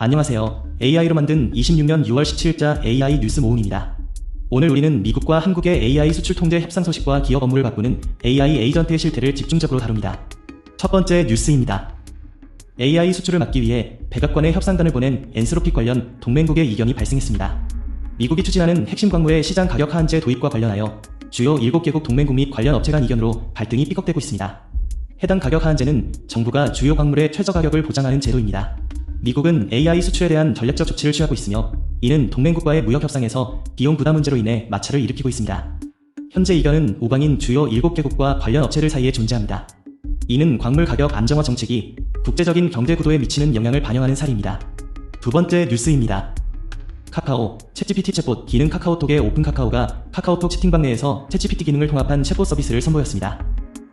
안녕하세요. AI로 만든 26년 6월 17일자 AI 뉴스 모음입니다. 오늘 우리는 미국과 한국의 AI 수출 통제 협상 소식과 기업 업무를 바꾸는 AI 에이전트의 실태를 집중적으로 다룹니다. 첫 번째 뉴스입니다. AI 수출을 막기 위해 백악관에 협상단을 보낸 엔스로픽 관련 동맹국의 이견이 발생했습니다. 미국이 추진하는 핵심 광물의 시장 가격 하한제 도입과 관련하여 주요 7개국 동맹국 및 관련 업체 간 이견으로 갈등이 삐걱대고 있습니다. 해당 가격 하한제는 정부가 주요 광물의 최저 가격을 보장하는 제도입니다. 미국은 AI 수출에 대한 전략적 조치를 취하고 있으며 이는 동맹국과의 무역 협상에서 비용 부담 문제로 인해 마찰을 일으키고 있습니다. 현재 이견은 우방인 주요 7개국과 관련 업체들 사이에 존재합니다. 이는 광물 가격 안정화 정책이 국제적인 경제 구도에 미치는 영향을 반영하는 사례입니다. 두 번째 뉴스입니다. 카카오, 챗GPT 챗봇 기능 카카오톡의 오픈 카카오가 카카오톡 채팅방 내에서 챗GPT 기능을 통합한 챗봇 서비스를 선보였습니다.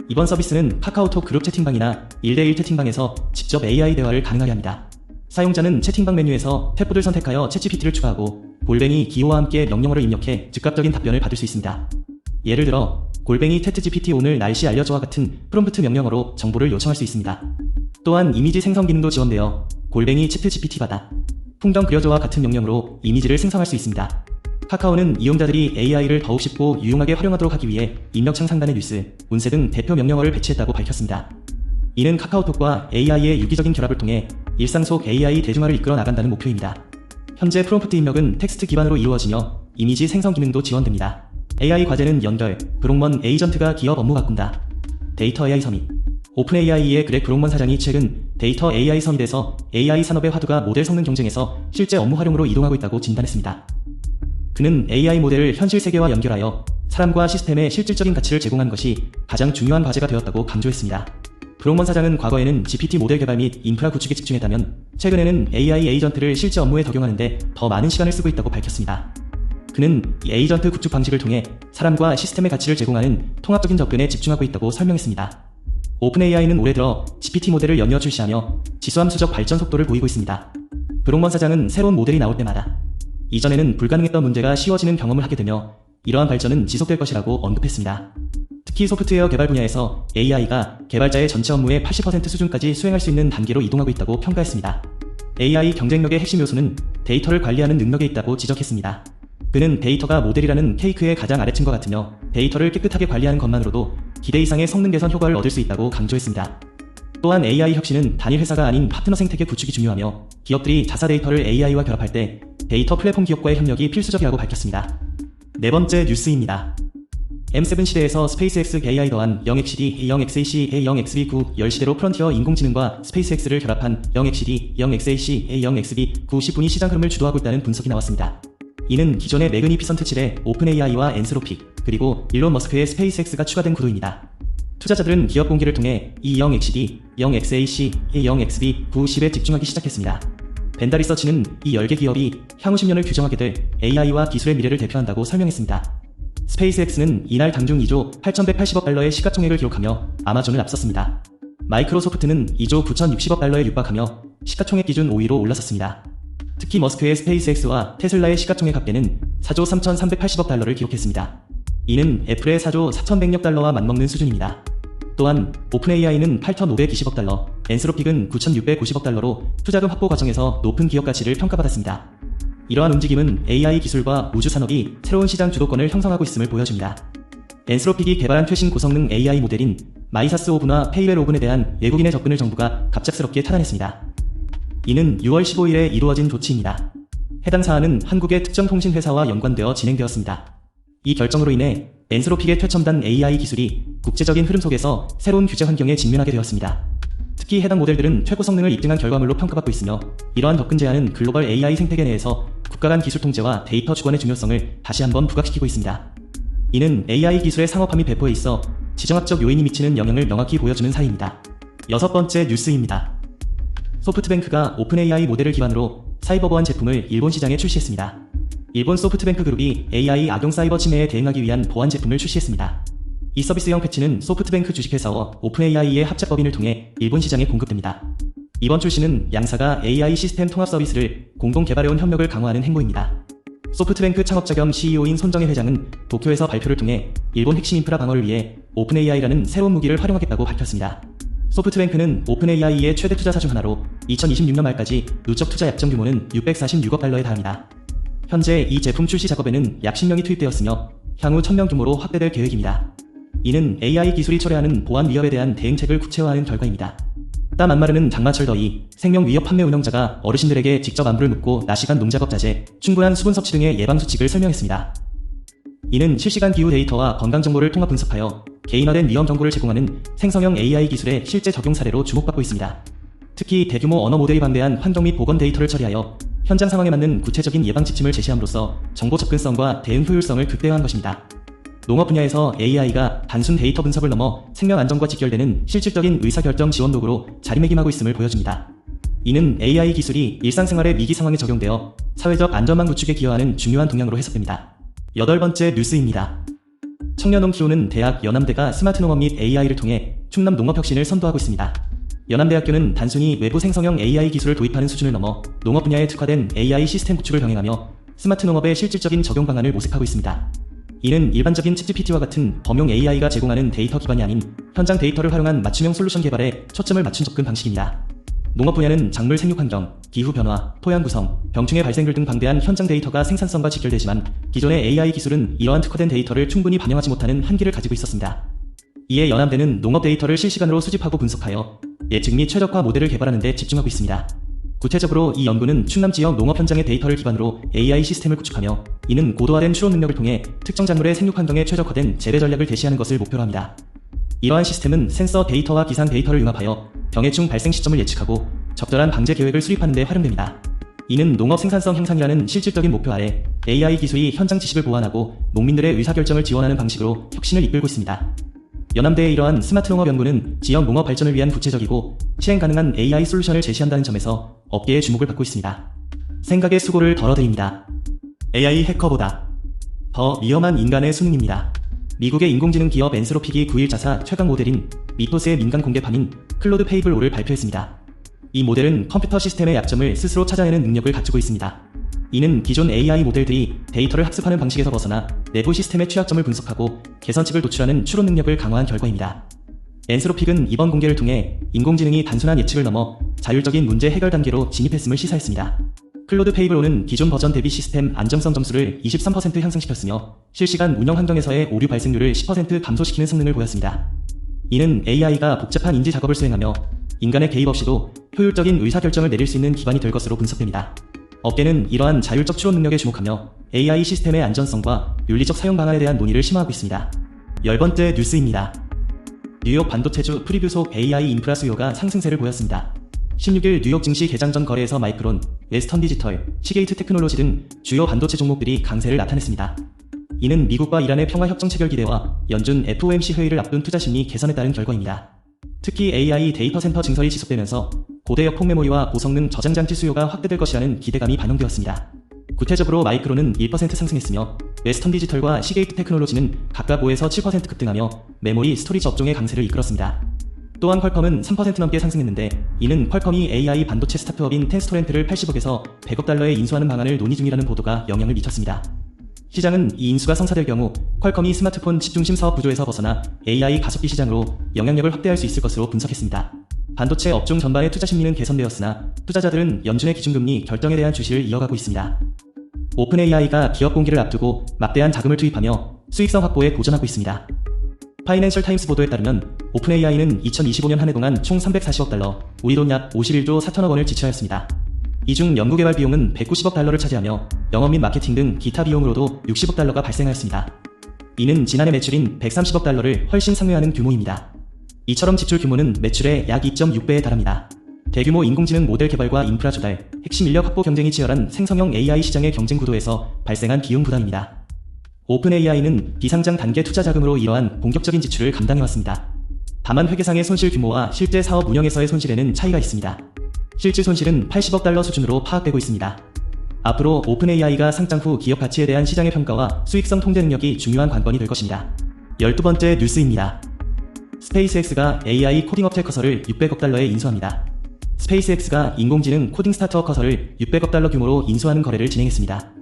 이번 서비스는 카카오톡 그룹 채팅방이나 1대1 채팅방에서 직접 AI 대화를 가능하게 합니다. 사용자는 채팅방 메뉴에서 탭봇을 선택하여 챗GPT를 추가하고 골뱅이 기호와 함께 명령어를 입력해 즉각적인 답변을 받을 수 있습니다. 예를 들어 골뱅이 챗GPT 오늘 날씨 알려줘와 같은 프롬프트 명령어로 정보를 요청할 수 있습니다. 또한 이미지 생성 기능도 지원되어 골뱅이 챗GPT 받아 풍경 그려줘와 같은 명령으로 이미지를 생성할 수 있습니다. 카카오는 이용자들이 AI를 더욱 쉽고 유용하게 활용하도록 하기 위해 입력창 상단에 뉴스, 운세 등 대표 명령어를 배치했다고 밝혔습니다. 이는 카카오톡과 AI의 유기적인 결합을 통해 일상 속 AI 대중화를 이끌어 나간다는 목표입니다. 현재 프롬프트 입력은 텍스트 기반으로 이루어지며 이미지 생성 기능도 지원됩니다. AI 과제는 연결, 브록먼 에이전트가 기업 업무 바꾼다. 데이터 AI 서밋. 오픈 AI의 그렉 브록먼 사장이 최근 데이터 AI 서밋에서 AI 산업의 화두가 모델 성능 경쟁에서 실제 업무 활용으로 이동하고 있다고 진단했습니다. 그는 AI 모델을 현실 세계와 연결하여 사람과 시스템에 실질적인 가치를 제공하는 것이 가장 중요한 과제가 되었다고 강조했습니다. 브록먼 사장은 과거에는 GPT 모델 개발 및 인프라 구축에 집중했다면 최근에는 AI 에이전트를 실제 업무에 적용하는데 더 많은 시간을 쓰고 있다고 밝혔습니다. 그는 이 에이전트 구축 방식을 통해 사람과 시스템의 가치를 제공하는 통합적인 접근에 집중하고 있다고 설명했습니다. 오픈AI는 올해 들어 GPT 모델을 연이어 출시하며 지수함수적 발전 속도를 보이고 있습니다. 브록먼 사장은 새로운 모델이 나올 때마다 이전에는 불가능했던 문제가 쉬워지는 경험을 하게 되며 이러한 발전은 지속될 것이라고 언급했습니다. 특히 소프트웨어 개발 분야에서 AI가 개발자의 전체 업무의 80% 수준까지 수행할 수 있는 단계로 이동하고 있다고 평가했습니다. AI 경쟁력의 핵심 요소는 데이터를 관리하는 능력에 있다고 지적했습니다. 그는 데이터가 모델이라는 케이크의 가장 아래층과 같으며 데이터를 깨끗하게 관리하는 것만으로도 기대 이상의 성능 개선 효과를 얻을 수 있다고 강조했습니다. 또한 AI 혁신은 단일 회사가 아닌 파트너 생태계 구축이 중요하며 기업들이 자사 데이터를 AI와 결합할 때 데이터 플랫폼 기업과의 협력이 필수적이라고 밝혔습니다. 네 번째 뉴스입니다. M7 시대에서 스페이스X AI 더한 0XD, 0XAC, A0XB9 10시대로 프론티어 인공지능과 스페이스X를 결합한 0XD, 0XAC, A0XB9 10분이 시장 흐름을 주도하고 있다는 분석이 나왔습니다. 이는 기존의 매그니피선트 7의 오픈AI와 엔스로픽, 그리고 일론 머스크의 스페이스X가 추가된 구도입니다. 투자자들은 기업 공개를 통해 이 0XD, 0XAC, A0XB9 10에 집중하기 시작했습니다. 벤다 리서치는 이 10개 기업이 향후 10년을 규정하게 될 AI와 기술의 미래를 대표한다고 설명했습니다. 스페이스X는 이날 당중 2조 8,180억 달러의 시가총액을 기록하며 아마존을 앞섰습니다. 마이크로소프트는 2조 9,060억 달러에 육박하며 시가총액 기준 5위로 올라섰습니다. 특히 머스크의 스페이스X와 테슬라의 시가총액 합계는 4조 3,380억 달러를 기록했습니다. 이는 애플의 4조 4,100억 달러와 맞먹는 수준입니다. 또한 오픈AI는 8,520억 달러, 엔스로픽은 9,690억 달러로 투자금 확보 과정에서 높은 기업 가치를 평가받았습니다. 이러한 움직임은 AI 기술과 우주 산업이 새로운 시장 주도권을 형성하고 있음을 보여줍니다. 엔스로픽이 개발한 최신 고성능 AI 모델인 마이사스 오븐과 페이웰 오븐에 대한 외국인의 접근을 정부가 갑작스럽게 차단했습니다. 이는 6월 15일에 이루어진 조치입니다. 해당 사안은 한국의 특정 통신회사와 연관되어 진행되었습니다. 이 결정으로 인해 엔스로픽의 최첨단 AI 기술이 국제적인 흐름 속에서 새로운 규제 환경에 직면하게 되었습니다. 특히 해당 모델들은 최고 성능을 입증한 결과물로 평가받고 있으며 이러한 접근 제한은 글로벌 AI 생태계 내에서 국가 간 기술 통제와 데이터 주권의 중요성을 다시 한번 부각시키고 있습니다. 이는 AI 기술의 상업화 및 배포에 있어 지정학적 요인이 미치는 영향을 명확히 보여주는 사례입니다. 여섯 번째 뉴스입니다. 소프트뱅크가 오픈AI 모델을 기반으로 사이버 보안 제품을 일본 시장에 출시했습니다. 일본 소프트뱅크 그룹이 AI 악용 사이버 침해에 대응하기 위한 보안 제품을 출시했습니다. 이 서비스형 패치는 소프트뱅크 주식회사와 오픈AI의 합작 법인을 통해 일본 시장에 공급됩니다. 이번 출시는 양사가 AI 시스템 통합 서비스를 공동 개발해온 협력을 강화하는 행보입니다. 소프트뱅크 창업자 겸 CEO인 손정혜 회장은 도쿄에서 발표를 통해 일본 핵심 인프라 방어를 위해 오픈AI라는 새로운 무기를 활용하겠다고 밝혔습니다. 소프트뱅크는 오픈 AI의 최대 투자사 중 하나로 2026년 말까지 누적 투자 약정 규모는 646억 달러에 달합니다. 현재 이 제품 출시 작업에는 약 10명이 투입되었으며 향후 1000명 규모로 확대될 계획입니다. 이는 AI 기술이 초래하는 보안 위협에 대한 대응책을 구체화하는 결과입니다. 땀 안 마르는 장마철 더위, 생명 위협 판매 운영자가 어르신들에게 직접 안부를 묻고 낮시간 농작업 자제, 충분한 수분 섭취 등의 예방 수칙을 설명했습니다. 이는 실시간 기후 데이터와 건강 정보를 통합 분석하여 개인화된 위험 정보를 제공하는 생성형 AI 기술의 실제 적용 사례로 주목받고 있습니다. 특히 대규모 언어 모델이 방대한 환경 및 보건 데이터를 처리하여 현장 상황에 맞는 구체적인 예방 지침을 제시함으로써 정보 접근성과 대응 효율성을 극대화한 것입니다. 농업 분야에서 AI가 단순 데이터 분석을 넘어 생명 안전과 직결되는 실질적인 의사결정 지원 도구로 자리매김하고 있음을 보여줍니다. 이는 AI 기술이 일상생활의 위기 상황에 적용되어 사회적 안전망 구축에 기여하는 중요한 동향으로 해석됩니다. 8번째 뉴스입니다. 청년농 키우는 대학 연암대가 스마트 농업 및 AI를 통해 충남 농업 혁신을 선도하고 있습니다. 연암대학교는 단순히 외부 생성형 AI 기술을 도입하는 수준을 넘어 농업 분야에 특화된 AI 시스템 구축을 병행하며 스마트 농업의 실질적인 적용 방안을 모색하고 있습니다. 이는 일반적인 챗GPT와 같은 범용 AI가 제공하는 데이터 기반이 아닌 현장 데이터를 활용한 맞춤형 솔루션 개발에 초점을 맞춘 접근 방식입니다. 농업 분야는 작물 생육 환경, 기후 변화, 토양 구성, 병충해 발생률 등 방대한 현장 데이터가 생산성과 직결되지만 기존의 AI 기술은 이러한 특화된 데이터를 충분히 반영하지 못하는 한계를 가지고 있었습니다. 이에 연암대는 농업 데이터를 실시간으로 수집하고 분석하여 예측 및 최적화 모델을 개발하는 데 집중하고 있습니다. 구체적으로 이 연구는 충남 지역 농업 현장의 데이터를 기반으로 AI 시스템을 구축하며 이는 고도화된 추론 능력을 통해 특정 작물의 생육 환경에 최적화된 재배 전략을 대시하는 것을 목표로 합니다. 이러한 시스템은 센서 데이터와 기상 데이터를 융합하여 병해충 발생 시점을 예측하고 적절한 방제 계획을 수립하는 데 활용됩니다. 이는 농업 생산성 향상이라는 실질적인 목표 아래 AI 기술이 현장 지식을 보완하고 농민들의 의사결정을 지원하는 방식으로 혁신을 이끌고 있습니다. 연암대의 이러한 스마트 농업 연구는 지역 농업 발전을 위한 구체적이고 실행 가능한 AI 솔루션을 제시한다는 점에서 업계의 주목을 받고 있습니다. 생각의 수고를 덜어드립니다. AI 해커보다 더 위험한 인간의 수능입니다. 미국의 인공지능 기업 엔스로픽이 9일 자사 최강 모델인 미토스의 민간 공개판인 클로드 페이블 5를 발표했습니다. 이 모델은 컴퓨터 시스템의 약점을 스스로 찾아내는 능력을 갖추고 있습니다. 이는 기존 AI 모델들이 데이터를 학습하는 방식에서 벗어나 내부 시스템의 취약점을 분석하고 개선책을 도출하는 추론 능력을 강화한 결과입니다. 엔스로픽은 이번 공개를 통해 인공지능이 단순한 예측을 넘어 자율적인 문제 해결 단계로 진입했음을 시사했습니다. 클로드 페이블 5는 기존 버전 대비 시스템 안정성 점수를 23% 향상시켰으며 실시간 운영 환경에서의 오류 발생률을 10% 감소시키는 성능을 보였습니다. 이는 AI가 복잡한 인지 작업을 수행하며 인간의 개입 없이도 효율적인 의사결정을 내릴 수 있는 기반이 될 것으로 분석됩니다. 업계는 이러한 자율적 추론 능력에 주목하며 AI 시스템의 안전성과 윤리적 사용 방안에 대한 논의를 심화하고 있습니다. 10번째 뉴스입니다. 뉴욕 반도체주 프리뷰 속 AI 인프라 수요가 상승세를 보였습니다. 16일 뉴욕 증시 개장 전 거래에서 마이크론, 웨스턴 디지털, 시게이트 테크놀로지 등 주요 반도체 종목들이 강세를 나타냈습니다. 이는 미국과 이란의 평화협정 체결 기대와 연준 FOMC 회의를 앞둔 투자 심리 개선에 따른 결과입니다. 특히 AI 데이터 센터 증설이 지속되면서 고대역 폭메모리와 고성능 저장장치 수요가 확대될 것이라는 기대감이 반영되었습니다. 구체적으로 마이크론은 1% 상승했으며 웨스턴 디지털과 시게이트 테크놀로지는 각각 5에서 7% 급등하며 메모리 스토리지 업종의 강세를 이끌었습니다. 또한 퀄컴은 3% 넘게 상승했는데 이는 퀄컴이 AI 반도체 스타트업인 텐스토렌트를 80억에서 100억 달러에 인수하는 방안을 논의 중이라는 보도가 영향을 미쳤습니다. 시장은 이 인수가 성사될 경우 퀄컴이 스마트폰 칩중심 사업 구조에서 벗어나 AI 가속기 시장으로 영향력을 확대할 수 있을 것으로 분석했습니다. 반도체 업종 전반의 투자 심리는 개선되었으나 투자자들은 연준의 기준금리 결정에 대한 주시를 이어가고 있습니다. 오픈 AI가 기업 공개를 앞두고 막대한 자금을 투입하며 수익성 확보에 도전하고 있습니다. 파이낸셜 타임스 보도에 따르면 오픈 AI는 2025년 한 해 동안 총 340억 달러, 우리 돈 약 51조 4천억 원을 지출하였습니다. 이 중 연구개발 비용은 190억 달러를 차지하며 영업 및 마케팅 등 기타 비용으로도 60억 달러가 발생하였습니다. 이는 지난해 매출인 130억 달러를 훨씬 상회하는 규모입니다. 이처럼 지출 규모는 매출의 약 2.6배에 달합니다. 대규모 인공지능 모델 개발과 인프라 조달, 핵심 인력 확보 경쟁이 치열한 생성형 AI 시장의 경쟁 구도에서 발생한 비용 부담입니다. 오픈 AI는 비상장 단계 투자 자금으로 이러한 본격적인 지출을 감당해왔습니다. 다만 회계상의 손실 규모와 실제 사업 운영에서의 손실에는 차이가 있습니다. 실질 손실은 80억 달러 수준으로 파악되고 있습니다. 앞으로 오픈 AI가 상장 후 기업 가치에 대한 시장의 평가와 수익성 통제 능력이 중요한 관건이 될 것입니다. 12번째 뉴스입니다. 스페이스X가 AI 코딩 업체 커서를 600억 달러에 인수합니다. 스페이스X가 인공지능 코딩 스타트업 커서를 600억 달러 규모로 인수하는 거래를 진행했습니다.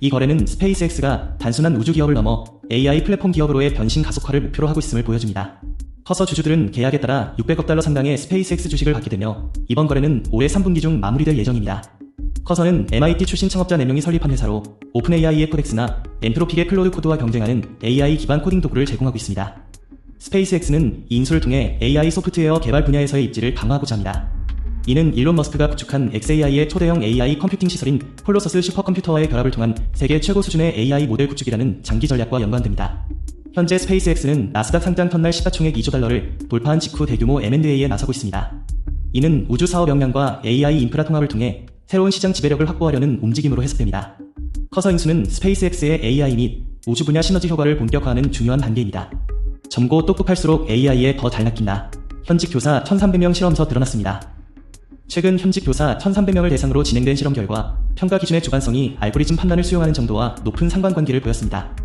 이 거래는 스페이스X가 단순한 우주 기업을 넘어 AI 플랫폼 기업으로의 변신 가속화를 목표로 하고 있음을 보여줍니다. 커서 주주들은 계약에 따라 600억 달러 상당의 스페이스X 주식을 받게 되며 이번 거래는 올해 3분기 중 마무리될 예정입니다. 커서는 MIT 출신 창업자 4명이 설립한 회사로 오픈AI의 코덱스나 엔트로픽의 클로드 코드와 경쟁하는 AI 기반 코딩 도구를 제공하고 있습니다. 스페이스X는 이 인수를 통해 AI 소프트웨어 개발 분야에서의 입지를 강화하고자 합니다. 이는 일론 머스크가 구축한 xAI의 초대형 AI 컴퓨팅 시설인 콜로서스 슈퍼컴퓨터와의 결합을 통한 세계 최고 수준의 AI 모델 구축이라는 장기 전략과 연관됩니다. 현재 스페이스X는 나스닥 상장 첫날 시가총액 2조 달러를 돌파한 직후 대규모 M&A에 나서고 있습니다. 이는 우주 사업 역량과 AI 인프라 통합을 통해 새로운 시장 지배력을 확보하려는 움직임으로 해석됩니다. 커서 인수는 스페이스X의 AI 및 우주 분야 시너지 효과를 본격화하는 중요한 단계입니다. 젊고 똑똑할수록 AI에 더 잘 낚인다. 현직 교사 1300명 실험에서 드러났습니다. 최근 현직 교사 1300명을 대상으로 진행된 실험 결과 평가 기준의 주관성이 알고리즘 판단을 수용하는 정도와 높은 상관관계를 보였습니다.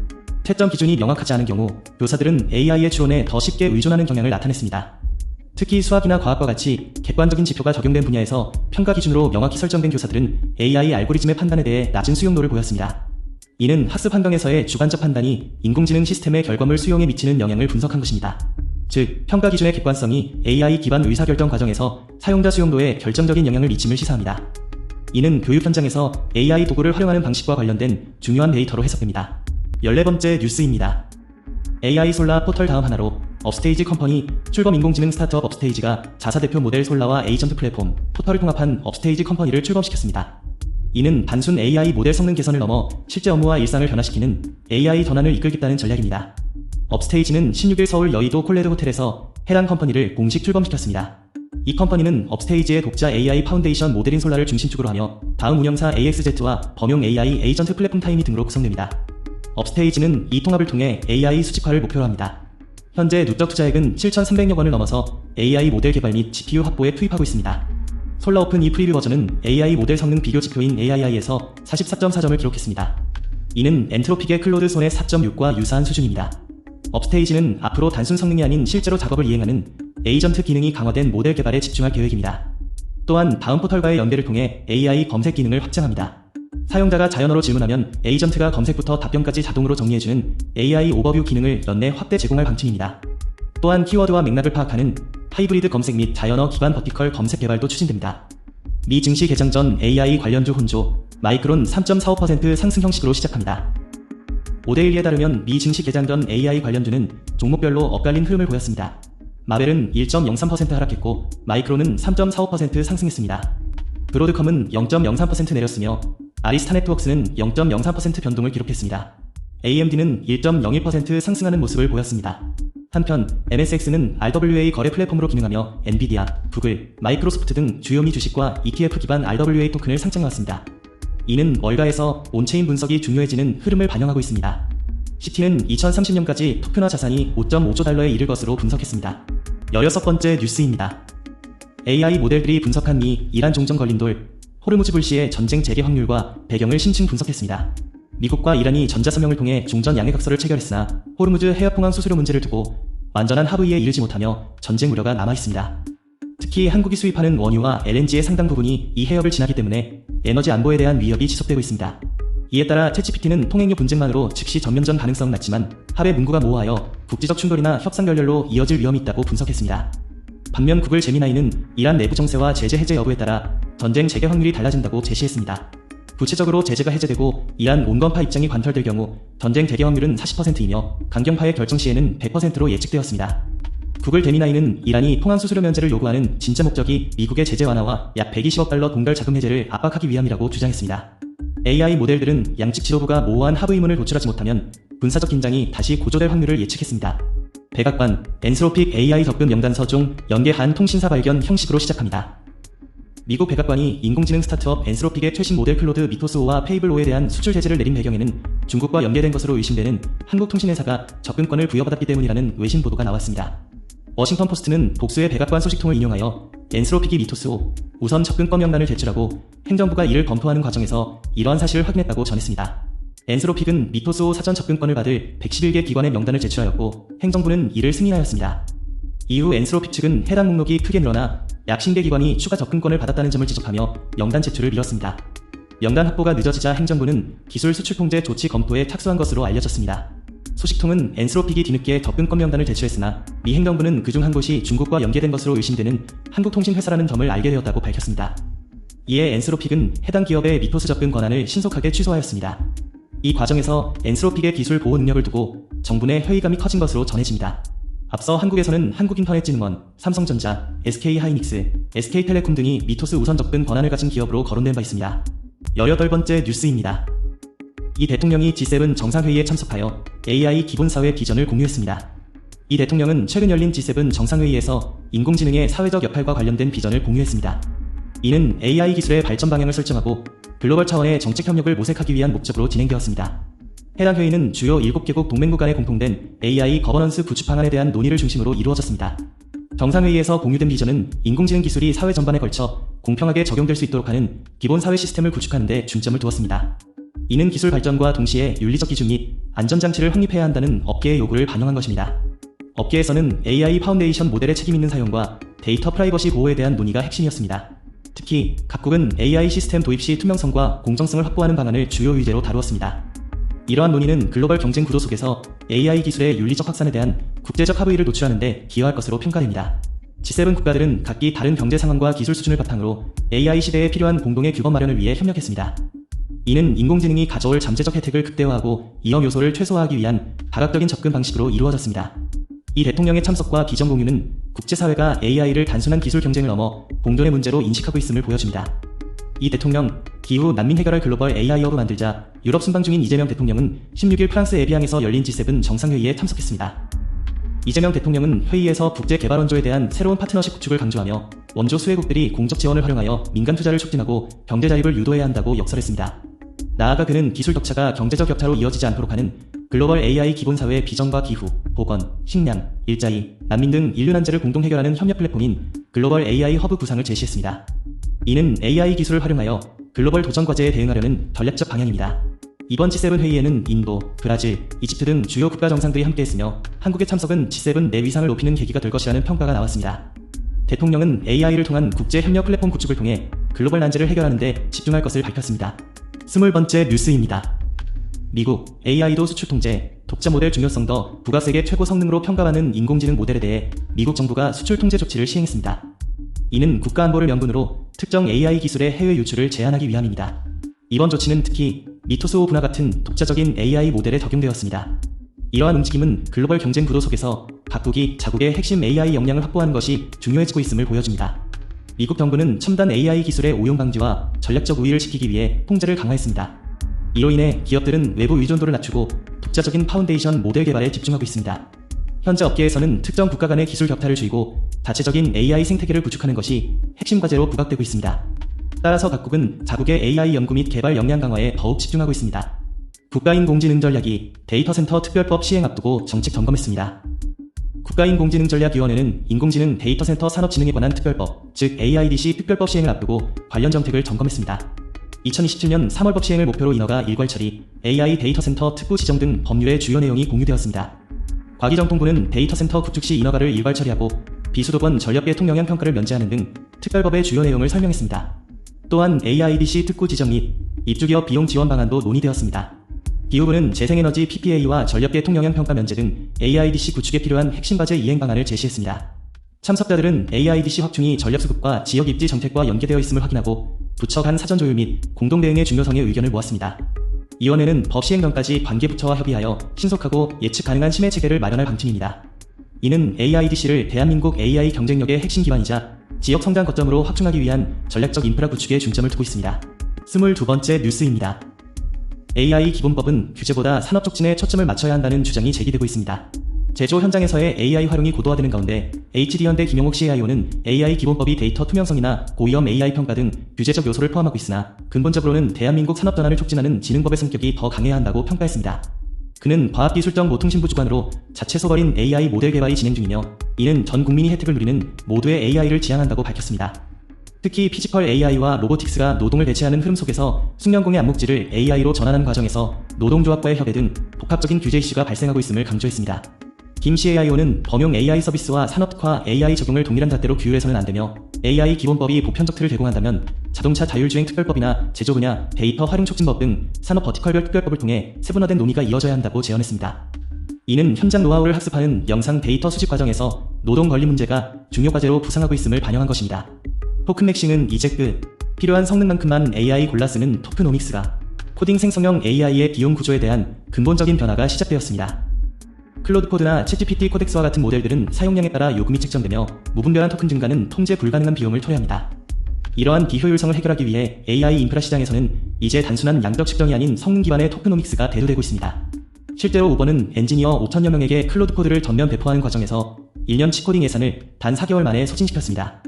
채점 기준이 명확하지 않은 경우 교사들은 AI의 추론에 더 쉽게 의존하는 경향을 나타냈습니다. 특히 수학이나 과학과 같이 객관적인 지표가 적용된 분야에서 평가 기준으로 명확히 설정된 교사들은 AI 알고리즘의 판단에 대해 낮은 수용도를 보였습니다. 이는 학습 환경에서의 주관적 판단이 인공지능 시스템의 결과물 수용에 미치는 영향을 분석한 것입니다. 즉, 평가 기준의 객관성이 AI 기반 의사결정 과정에서 사용자 수용도에 결정적인 영향을 미침을 시사합니다. 이는 교육 현장에서 AI 도구를 활용하는 방식과 관련된 중요한 데이터로 해석됩니다. 14번째 뉴스입니다. AI 솔라 포털 다음 하나로 업스테이지 컴퍼니 출범 인공지능 스타트업 업스테이지가 자사 대표 모델 솔라와 에이전트 플랫폼 포털을 통합한 업스테이지 컴퍼니를 출범시켰습니다. 이는 단순 AI 모델 성능 개선을 넘어 실제 업무와 일상을 변화시키는 AI 전환을 이끌겠다는 전략입니다. 업스테이지는 16일 서울 여의도 콜레드 호텔에서 해당 컴퍼니를 공식 출범시켰습니다. 이 컴퍼니는 업스테이지의 독자 AI 파운데이션 모델인 솔라를 중심축으로 하며 다음 운영사 AXZ와 범용 AI 에이전트 플랫폼 타이미 등으로 구성됩니다. 업스테이지는 이 통합을 통해 AI 수직화를 목표로 합니다. 현재 누적 투자액은 7,300억 원을 넘어서 AI 모델 개발 및 GPU 확보에 투입하고 있습니다. 솔라 오픈 이 프리뷰 버전은 AI 모델 성능 비교 지표인 AII에서 44.4점을 기록했습니다. 이는 엔트로픽의 클로드 손의 4.6과 유사한 수준입니다. 업스테이지는 앞으로 단순 성능이 아닌 실제로 작업을 이행하는 에이전트 기능이 강화된 모델 개발에 집중할 계획입니다. 또한 다음 포털과의 연계를 통해 AI 검색 기능을 확장합니다. 사용자가 자연어로 질문하면 에이전트가 검색부터 답변까지 자동으로 정리해주는 AI 오버뷰 기능을 연내 확대 제공할 방침입니다. 또한 키워드와 맥락을 파악하는 하이브리드 검색 및 자연어 기반 버티컬 검색 개발도 추진됩니다. 미 증시 개장 전 AI 관련주 혼조, 마이크론 3.45% 상승 형식으로 시작합니다. 5대1에 따르면 미 증시 개장 전 AI 관련주는 종목별로 엇갈린 흐름을 보였습니다. 마벨은 1.03% 하락했고 마이크론은 3.45% 상승했습니다. 브로드컴은 0.03% 내렸으며 아리스타 네트워크스는 0.03% 변동을 기록했습니다. AMD는 1.01% 상승하는 모습을 보였습니다. 한편 MSX는 RWA 거래 플랫폼으로 기능하며 엔비디아, 구글, 마이크로소프트 등 주요 미 주식과 ETF 기반 RWA 토큰을 상장해왔습니다. 이는 월가에서 온체인 분석이 중요해지는 흐름을 반영하고 있습니다. 시티는 2030년까지 토큰화 자산이 5.5조 달러에 이를 것으로 분석했습니다. 16번째 뉴스입니다. AI 모델들이 분석한 미, 이란 종전 걸림돌, 호르무즈 불씨의 전쟁 재개 확률과 배경을 심층 분석했습니다. 미국과 이란이 전자서명을 통해 종전 양해각서를 체결했으나 호르무즈 해협공항 수수료 문제를 두고 완전한 합의에 이르지 못하며 전쟁 우려가 남아있습니다. 특히 한국이 수입하는 원유와 LNG의 상당 부분이 이 해협을 지나기 때문에 에너지 안보에 대한 위협이 지속되고 있습니다. 이에 따라 챗GPT는 통행료 분쟁만으로 즉시 전면전 가능성은 낮지만 합의 문구가 모호하여 국제적 충돌이나 협상 결렬로 이어질 위험이 있다고 분석했습니다. 반면 구글 제미나이는 이란 내부 정세와 제재 해제 여부에 따라 전쟁 재개 확률이 달라진다고 제시했습니다. 구체적으로 제재가 해제되고 이란 온건파 입장이 관철될 경우 전쟁 재개 확률은 40%이며 강경파의 결정 시에는 100%로 예측되었습니다. 구글 제미나이는 이란이 통항 수수료 면제를 요구하는 진짜 목적이 미국의 제재 완화와 약 120억 달러 동결 자금 해제를 압박하기 위함이라고 주장했습니다. AI 모델들은 양측 지도부가 모호한 합의 의문을 도출하지 못하면 군사적 긴장이 다시 고조될 확률을 예측했습니다. 백악관, 엔스로픽 AI 접근 명단서 중 연계한 통신사 발견 형식으로 시작합니다. 미국 백악관이 인공지능 스타트업 엔스로픽의 최신 모델 클로드 미토스5와 페이블5에 대한 수출 제재를 내린 배경에는 중국과 연계된 것으로 의심되는 한국 통신회사가 접근권을 부여받았기 때문이라는 외신 보도가 나왔습니다. 워싱턴 포스트는 복수의 백악관 소식통을 인용하여 엔스로픽이 미토스5 우선 접근권 명단을 제출하고 행정부가 이를 검토하는 과정에서 이러한 사실을 확인했다고 전했습니다. 엔스로픽은 미토스5 사전 접근권을 받을 111개 기관의 명단을 제출하였고 행정부는 이를 승인하였습니다. 이후 엔스로픽 측은 해당 목록이 크게 늘어나 약 50개 기관이 추가 접근권을 받았다는 점을 지적하며 명단 제출을 미뤘습니다. 명단 확보가 늦어지자 행정부는 기술 수출 통제 조치 검토에 착수한 것으로 알려졌습니다. 소식통은 엔스로픽이 뒤늦게 접근권 명단을 제출했으나 미 행정부는 그중 한 곳이 중국과 연계된 것으로 의심되는 한국통신회사라는 점을 알게 되었다고 밝혔습니다. 이에 엔스로픽은 해당 기업의 미토스 접근 권한을 신속하게 취소하였습니다. 이 과정에서 엔스로픽의 기술 보호 능력을 두고 정부 내 회의감이 커진 것으로 전해집니다. 앞서 한국에서는 한국인터넷진흥원, 삼성전자, SK하이닉스, SK텔레콤 등이 미토스 우선 접근 권한을 가진 기업으로 거론된 바 있습니다. 18번째 뉴스입니다. 이 대통령이 G7 정상회의에 참석하여 AI 기본사회 비전을 공유했습니다. 이 대통령은 최근 열린 G7 정상회의에서 인공지능의 사회적 역할과 관련된 비전을 공유했습니다. 이는 AI 기술의 발전 방향을 설정하고 글로벌 차원의 정책 협력을 모색하기 위한 목적으로 진행되었습니다. 해당 회의는 주요 7개국 동맹국 간에 공통된 AI 거버넌스 구축 방안에 대한 논의를 중심으로 이루어졌습니다. 정상회의에서 공유된 비전은 인공지능 기술이 사회 전반에 걸쳐 공평하게 적용될 수 있도록 하는 기본 사회 시스템을 구축하는 데 중점을 두었습니다. 이는 기술 발전과 동시에 윤리적 기준 및 안전장치를 확립해야 한다는 업계의 요구를 반영한 것입니다. 업계에서는 AI 파운데이션 모델의 책임있는 사용과 데이터 프라이버시 보호에 대한 논의가 핵심이었습니다. 특히 각국은 AI 시스템 도입 시 투명성과 공정성을 확보하는 방안을 주요 의제로 다루었습니다. 이러한 논의는 글로벌 경쟁 구도 속에서 AI 기술의 윤리적 확산에 대한 국제적 합의를 도출하는 데 기여할 것으로 평가됩니다. G7 국가들은 각기 다른 경제 상황과 기술 수준을 바탕으로 AI 시대에 필요한 공동의 규범 마련을 위해 협력했습니다. 이는 인공지능이 가져올 잠재적 혜택을 극대화하고 위험 요소를 최소화하기 위한 다각적인 접근 방식으로 이루어졌습니다. 이 대통령의 참석과 비전 공유는 국제사회가 AI를 단순한 기술 경쟁을 넘어 공존의 문제로 인식하고 있음을 보여줍니다. 이 대통령, 기후 난민 해결할 글로벌 AI 허브 만들자 유럽 순방 중인 이재명 대통령은 16일 프랑스 에비앙에서 열린 G7 정상회의에 참석했습니다. 이재명 대통령은 회의에서 국제개발원조에 대한 새로운 파트너십 구축을 강조하며 원조 수혜국들이 공적 지원을 활용하여 민간 투자를 촉진하고 경제 자립을 유도해야 한다고 역설했습니다. 나아가 그는 기술 격차가 경제적 격차로 이어지지 않도록 하는 글로벌 AI 기본사회의 비전과 기후, 보건, 식량, 일자리, 난민 등 인류 난제를 공동 해결하는 협력 플랫폼인 글로벌 AI 허브 구상을 제시했습니다. 이는 AI 기술을 활용하여 글로벌 도전 과제에 대응하려는 전략적 방향입니다. 이번 G7 회의에는 인도, 브라질, 이집트 등 주요 국가 정상들이 함께했으며 한국의 참석은 G7 내 위상을 높이는 계기가 될 것이라는 평가가 나왔습니다. 대통령은 AI를 통한 국제 협력 플랫폼 구축을 통해 글로벌 난제를 해결하는 데 집중할 것을 밝혔습니다. 20번째 뉴스입니다. 미국 AI도 수출 통제, 독자 모델 중요성 더 국가세계 최고 성능으로 평가받는 인공지능 모델에 대해 미국 정부가 수출 통제 조치를 시행했습니다. 이는 국가안보를 명분으로 특정 AI 기술의 해외 유출을 제한하기 위함입니다. 이번 조치는 특히 미토스 5분화 같은 독자적인 AI 모델에 적용되었습니다. 이러한 움직임은 글로벌 경쟁 구도 속에서 각국이 자국의 핵심 AI 역량을 확보하는 것이 중요해지고 있음을 보여줍니다. 미국 정부는 첨단 AI 기술의 오용 방지와 전략적 우위를 지키기 위해 통제를 강화했습니다. 이로 인해 기업들은 외부 의존도를 낮추고 독자적인 파운데이션 모델 개발에 집중하고 있습니다. 현재 업계에서는 특정 국가 간의 기술 격차를 줄이고 자체적인 AI 생태계를 구축하는 것이 핵심 과제로 부각되고 있습니다. 따라서 각국은 자국의 AI 연구 및 개발 역량 강화에 더욱 집중하고 있습니다. 국가인공지능전략이 데이터센터 특별법 시행 앞두고 정책 점검했습니다. 국가인공지능전략위원회는 인공지능 데이터센터 산업진흥에 관한 특별법, 즉 AIDC 특별법 시행을 앞두고 관련 정책을 점검했습니다. 2027년 3월법 시행을 목표로 인허가 일괄 처리, AI 데이터센터 특구 지정 등 법률의 주요 내용이 공유되었습니다. 과기정통부는 데이터센터 구축 시 인허가를 일괄 처리하고 비수도권 전력계 통영향 평가를 면제하는 등 특별법의 주요 내용을 설명했습니다. 또한 AIDC 특구 지정 및 입주기업 비용 지원 방안도 논의되었습니다. 기후부는 재생에너지 PPA와 전력계 통영향 평가 면제 등 AIDC 구축에 필요한 핵심 과제 이행 방안을 제시했습니다. 참석자들은 AIDC 확충이 전력 수급과 지역 입지 정책과 연계되어 있음을 확인하고 부처 간 사전 조율 및 공동 대응의 중요성에 의견을 모았습니다. 위원회는 법 시행 전까지 관계 부처와 협의하여 신속하고 예측 가능한 심해 체계를 마련할 방침입니다. 이는 AIDC를 대한민국 AI 경쟁력의 핵심 기반이자 지역 성장 거점으로 확충하기 위한 전략적 인프라 구축에 중점을 두고 있습니다. 22번째 뉴스입니다. AI 기본법은 규제보다 산업 촉진에 초점을 맞춰야 한다는 주장이 제기되고 있습니다. 제조 현장에서의 AI 활용이 고도화되는 가운데 HD현대 김용옥 CIO는 AI 기본법이 데이터 투명성이나 고위험 AI 평가 등 규제적 요소를 포함하고 있으나 근본적으로는 대한민국 산업 전환을 촉진하는 진흥법의 성격이 더 강해야 한다고 평가했습니다. 그는 과학기술정보통신부 주관으로 자체 소벌인 AI 모델 개발이 진행 중이며 이는 전 국민이 혜택을 누리는 모두의 AI를 지향한다고 밝혔습니다. 특히 피지컬 AI와 로보틱스가 노동을 대체하는 흐름 속에서 숙련공의 암묵지를 AI로 전환하는 과정에서 노동조합과의 협의 등 복합적인 규제 이슈가 발생하고 있음을 강조했습니다. 김 CIO는 범용 AI 서비스와 산업특화 AI 적용을 동일한 잣대로 규율해서는 안되며 AI 기본법이 보편적 틀을 제공한다면 자동차 자율주행 특별법이나 제조 분야 데이터 활용 촉진법 등 산업 버티컬별 특별법을 통해 세분화된 논의가 이어져야 한다고 제언했습니다. 이는 현장 노하우를 학습하는 영상 데이터 수집 과정에서 노동 권리 문제가 중요 과제로 부상하고 있음을 반영한 것입니다. 토큰 맥싱은 이제 끝. 필요한 성능만큼만 AI 골라 쓰는 토크노믹스가 코딩 생성형 AI의 비용 구조에 대한 근본적인 변화가 시작되었습니다. 클로드 코드나 챗GPT 코덱스와 같은 모델들은 사용량에 따라 요금이 책정되며 무분별한 토큰 증가는 통제 불가능한 비용을 토해합니다. 이러한 비효율성을 해결하기 위해 AI 인프라 시장에서는 이제 단순한 양적 측정이 아닌 성능 기반의 토크노믹스가 대두되고 있습니다. 실제로 우버는 엔지니어 5천여 명에게 클로드 코드를 전면 배포하는 과정에서 1년치 코딩 예산을 단 4개월 만에 소진시켰습니다.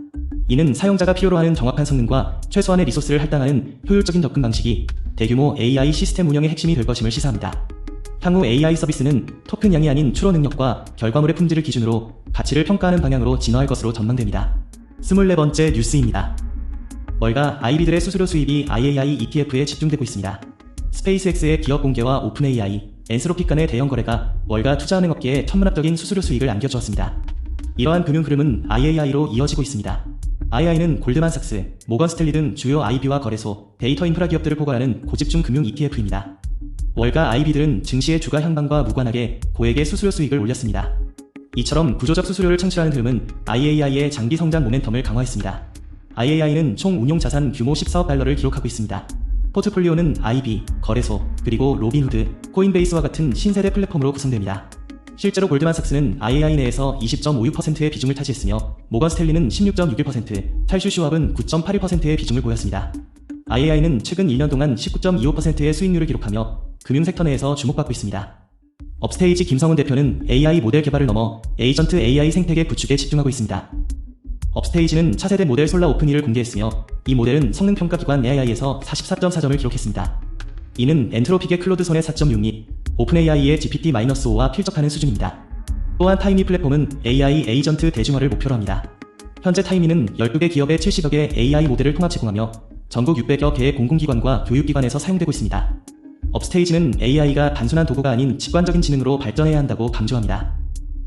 이는 사용자가 필요로 하는 정확한 성능과 최소한의 리소스를 할당하는 효율적인 접근 방식이 대규모 AI 시스템 운영의 핵심이 될 것임을 시사합니다. 향후 AI 서비스는 토큰량이 아닌 추론 능력과 결과물의 품질을 기준으로 가치를 평가하는 방향으로 진화할 것으로 전망됩니다. 24번째 뉴스입니다. 월가 IB들의 수수료 수입이 IAI ETF에 집중되고 있습니다. 스페이스X의 기업 공개와 오픈 AI, 엔스로픽 간의 대형 거래가 월가 투자은행 업계에 천문학적인 수수료 수익을 안겨주었습니다. 이러한 금융 흐름은 IAI로 이어지고 있습니다. IAI는 골드만삭스, 모건 스탠리 등 주요 IB와 거래소, 데이터 인프라 기업들을 포괄하는 고집중 금융 ETF입니다. 월가 IB들은 증시의 주가 향방과 무관하게 고액의 수수료 수익을 올렸습니다. 이처럼 구조적 수수료를 창출하는 흐름은 IAI의 장기 성장 모멘텀을 강화했습니다. IAI는 총 운용 자산 규모 14억 달러를 기록하고 있습니다. 포트폴리오는 IB, 거래소, 그리고 로빈후드, 코인베이스와 같은 신세대 플랫폼으로 구성됩니다. 실제로 골드만삭스는 IAI 내에서 20.56%의 비중을 차지했으며 모건 스탠리는 16.61%, 탈슈슈왑은 9.81%의 비중을 보였습니다. IAI는 최근 1년 동안 19.25%의 수익률을 기록하며 금융섹터 내에서 주목받고 있습니다. 업스테이지 김성훈 대표는 AI 모델 개발을 넘어 에이전트 AI 생태계 구축에 집중하고 있습니다. 업스테이지는 차세대 모델 솔라 오픈이를 공개했으며 이 모델은 성능평가기관 AI에서 44.4점을 기록했습니다. 이는 엔트로픽의 클로드 손의 4.6및 오픈AI의 GPT-5와 필적하는 수준입니다. 또한 타이미 플랫폼은 AI 에이전트 대중화를 목표로 합니다. 현재 타이미는 12개 기업의 70여 개 AI 모델을 통합 제공하며 전국 600여 개의 공공기관과 교육기관에서 사용되고 있습니다. 업스테이지는 AI가 단순한 도구가 아닌 직관적인 지능으로 발전해야 한다고 강조합니다.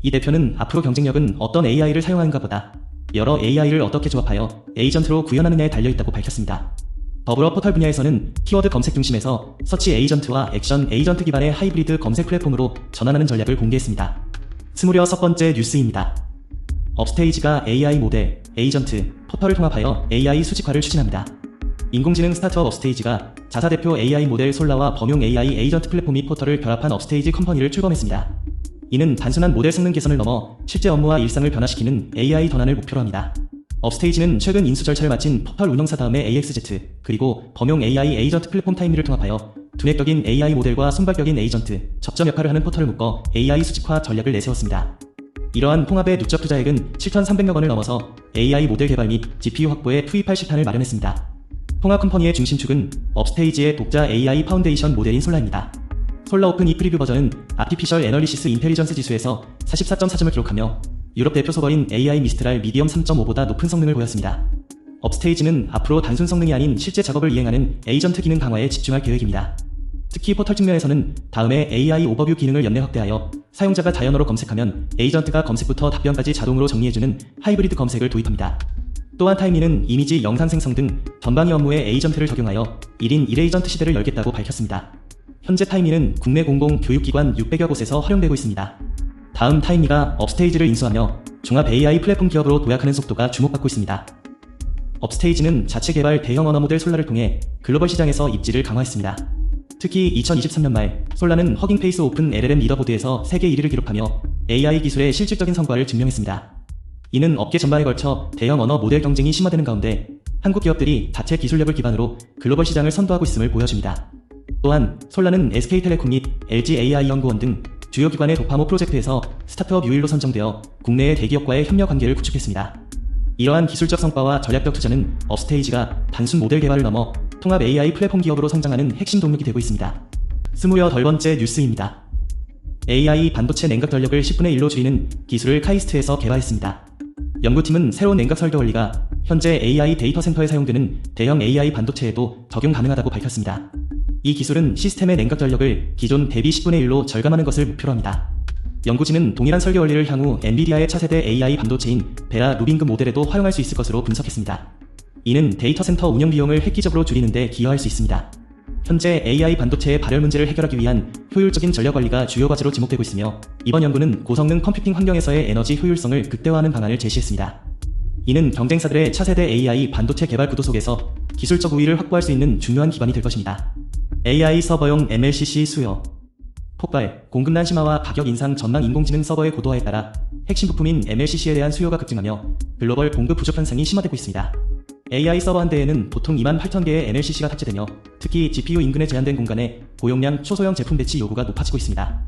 이 대표는 앞으로 경쟁력은 어떤 AI를 사용하는가 보다 여러 AI를 어떻게 조합하여 에이전트로 구현하느냐에 달려있다고 밝혔습니다. 더불어 포털 분야에서는 키워드 검색 중심에서 서치 에이전트와 액션 에이전트 기반의 하이브리드 검색 플랫폼으로 전환하는 전략을 공개했습니다. 26번째 뉴스입니다. 업스테이지가 AI 모델, 에이전트, 포털을 통합하여 AI 수직화를 추진합니다. 인공지능 스타트업 업스테이지가 자사 대표 AI 모델 솔라와 범용 AI 에이전트 플랫폼 및 포털을 결합한 업스테이지 컴퍼니를 출범했습니다. 이는 단순한 모델 성능 개선을 넘어 실제 업무와 일상을 변화시키는 AI 전환을 목표로 합니다. 업스테이지는 최근 인수 절차를 마친 포털 운영사 다음에 AXZ, 그리고 범용 AI 에이전트 플랫폼 타임리를 통합하여 두뇌격인 AI 모델과 손발격인 에이전트, 접점 역할을 하는 포털을 묶어 AI 수직화 전략을 내세웠습니다. 이러한 통합의 누적 투자액은 7,300억 원을 넘어서 AI 모델 개발 및 GPU 확보에 투입할 시탄을 마련했습니다. 통합 컴퍼니의 중심축은 업스테이지의 독자 AI 파운데이션 모델인 솔라입니다. 솔라 오픈 이 프리뷰 버전은 아티피셜 애널리시스 인텔리전스 지수에서 44.4점을 기록하며 유럽 대표 소버인 AI 미스트랄 미디엄 3.5보다 높은 성능을 보였습니다. 업스테이지는 앞으로 단순 성능이 아닌 실제 작업을 이행하는 에이전트 기능 강화에 집중할 계획입니다. 특히 포털 측면에서는 다음에 AI 오버뷰 기능을 연내 확대하여 사용자가 자연어로 검색하면 에이전트가 검색부터 답변까지 자동으로 정리해주는 하이브리드 검색을 도입합니다. 또한 타이미는 이미지, 영상 생성 등 전방위 업무에 에이전트를 적용하여 1인 1에이전트 시대를 열겠다고 밝혔습니다. 현재 타이미는 국내 공공 교육기관 600여 곳에서 활용되고 있습니다. 다음 타이미가 업스테이지를 인수하며 종합 AI 플랫폼 기업으로 도약하는 속도가 주목받고 있습니다. 업스테이지는 자체 개발 대형 언어 모델 솔라를 통해 글로벌 시장에서 입지를 강화했습니다. 특히 2023년 말 솔라는 허깅페이스 오픈 LLM 리더보드에서 세계 1위를 기록하며 AI 기술의 실질적인 성과를 증명했습니다. 이는 업계 전반에 걸쳐 대형 언어 모델 경쟁이 심화되는 가운데 한국 기업들이 자체 기술력을 기반으로 글로벌 시장을 선도하고 있음을 보여줍니다. 또한 솔라는 SK텔레콤 및 LG AI 연구원 등 주요 기관의 도파모 프로젝트에서 스타트업 유일로 선정되어 국내의 대기업과의 협력 관계를 구축했습니다. 이러한 기술적 성과와 전략적 투자는 업스테이지가 단순 모델 개발을 넘어 통합 AI 플랫폼 기업으로 성장하는 핵심 동력이 되고 있습니다. 28번째 뉴스입니다. AI 반도체 냉각 전력을 10분의 1로 줄이는 기술을 카이스트에서 개발했습니다. 연구팀은 새로운 냉각 설계 원리가 현재 AI 데이터 센터에 사용되는 대형 AI 반도체에도 적용 가능하다고 밝혔습니다. 이 기술은 시스템의 냉각 전력을 기존 대비 10분의 1로 절감하는 것을 목표로 합니다. 연구진은 동일한 설계 원리를 향후 엔비디아의 차세대 AI 반도체인 베라 루빙급 모델에도 활용할 수 있을 것으로 분석했습니다. 이는 데이터 센터 운영 비용을 획기적으로 줄이는 데 기여할 수 있습니다. 현재 AI 반도체의 발열 문제를 해결하기 위한 효율적인 전력 관리가 주요 과제로 지목되고 있으며, 이번 연구는 고성능 컴퓨팅 환경에서의 에너지 효율성을 극대화하는 방안을 제시했습니다. 이는 경쟁사들의 차세대 AI 반도체 개발 구도 속에서 기술적 우위를 확보할 수 있는 중요한 기반이 될 것입니다. AI 서버용 MLCC 수요 폭발, 공급난 심화와 가격 인상 전망. 인공지능 서버의 고도화에 따라 핵심 부품인 MLCC에 대한 수요가 급증하며 글로벌 공급 부족 현상이 심화되고 있습니다. AI 서버 한 대에는 보통 28,000개의 MLCC가 탑재되며, 특히 GPU 인근의 제한된 공간에 고용량 초소형 제품 배치 요구가 높아지고 있습니다.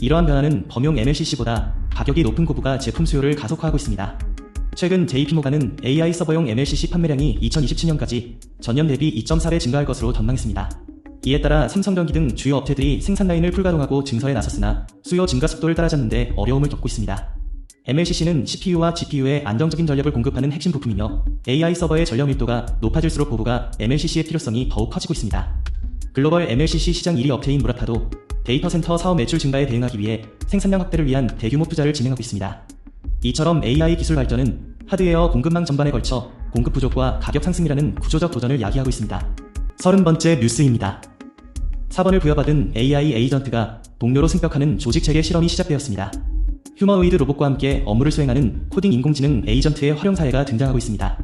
이러한 변화는 범용 MLCC보다 가격이 높은 고부가 제품 수요를 가속화하고 있습니다. 최근 JP모간은 AI 서버용 MLCC 판매량이 2027년까지 전년 대비 2.4배 증가할 것으로 전망했습니다. 이에 따라 삼성전기 등 주요 업체들이 생산 라인을 풀가동하고 증설에 나섰으나 수요 증가 속도를 따라잡는데 어려움을 겪고 있습니다. MLCC는 CPU와 GPU에 안정적인 전력을 공급하는 핵심 부품이며, AI 서버의 전력 밀도가 높아질수록 고부가 MLCC의 필요성이 더욱 커지고 있습니다. 글로벌 MLCC 시장 1위 업체인 무라타도 데이터 센터 사업 매출 증가에 대응하기 위해 생산량 확대를 위한 대규모 투자를 진행하고 있습니다. 이처럼 AI 기술 발전은 하드웨어 공급망 전반에 걸쳐 공급 부족과 가격 상승이라는 구조적 도전을 야기하고 있습니다. 30번째 뉴스입니다. 4번을 부여받은 AI 에이전트가 동료로 승격하는 조직체계 실험이 시작되었습니다. 휴머노이드 로봇과 함께 업무를 수행하는 코딩 인공지능 에이전트의 활용 사례가 등장하고 있습니다.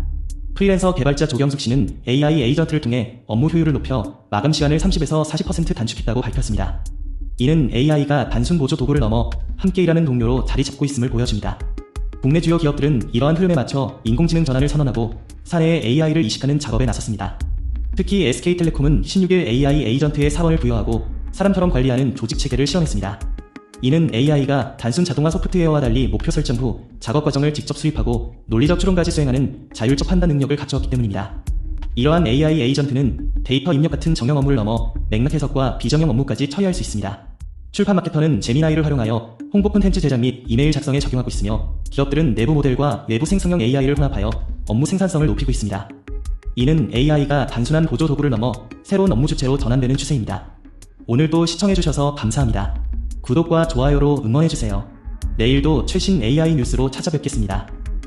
프리랜서 개발자 조경숙 씨는 AI 에이전트를 통해 업무 효율을 높여 마감 시간을 30에서 40% 단축했다고 밝혔습니다. 이는 AI가 단순 보조 도구를 넘어 함께 일하는 동료로 자리 잡고 있음을 보여줍니다. 국내 주요 기업들은 이러한 흐름에 맞춰 인공지능 전환을 선언하고 사내에 AI를 이식하는 작업에 나섰습니다. 특히 SK텔레콤은 16일 AI 에이전트의 사원을 부여하고 사람처럼 관리하는 조직체계를 시험했습니다. 이는 AI가 단순 자동화 소프트웨어와 달리 목표 설정 후 작업 과정을 직접 수립하고 논리적 추론까지 수행하는 자율적 판단 능력을 갖추었기 때문입니다. 이러한 AI 에이전트는 데이터 입력 같은 정형 업무를 넘어 맥락 해석과 비정형 업무까지 처리할 수 있습니다. 출판 마케터는 제미나이를 활용하여 홍보 콘텐츠 제작 및 이메일 작성에 적용하고 있으며, 기업들은 내부 모델과 외부 생성형 AI를 혼합하여 업무 생산성을 높이고 있습니다. 이는 AI가 단순한 보조 도구를 넘어 새로운 업무 주체로 전환되는 추세입니다. 오늘도 시청해주셔서 감사합니다. 구독과 좋아요로 응원해주세요. 내일도 최신 AI 뉴스로 찾아뵙겠습니다.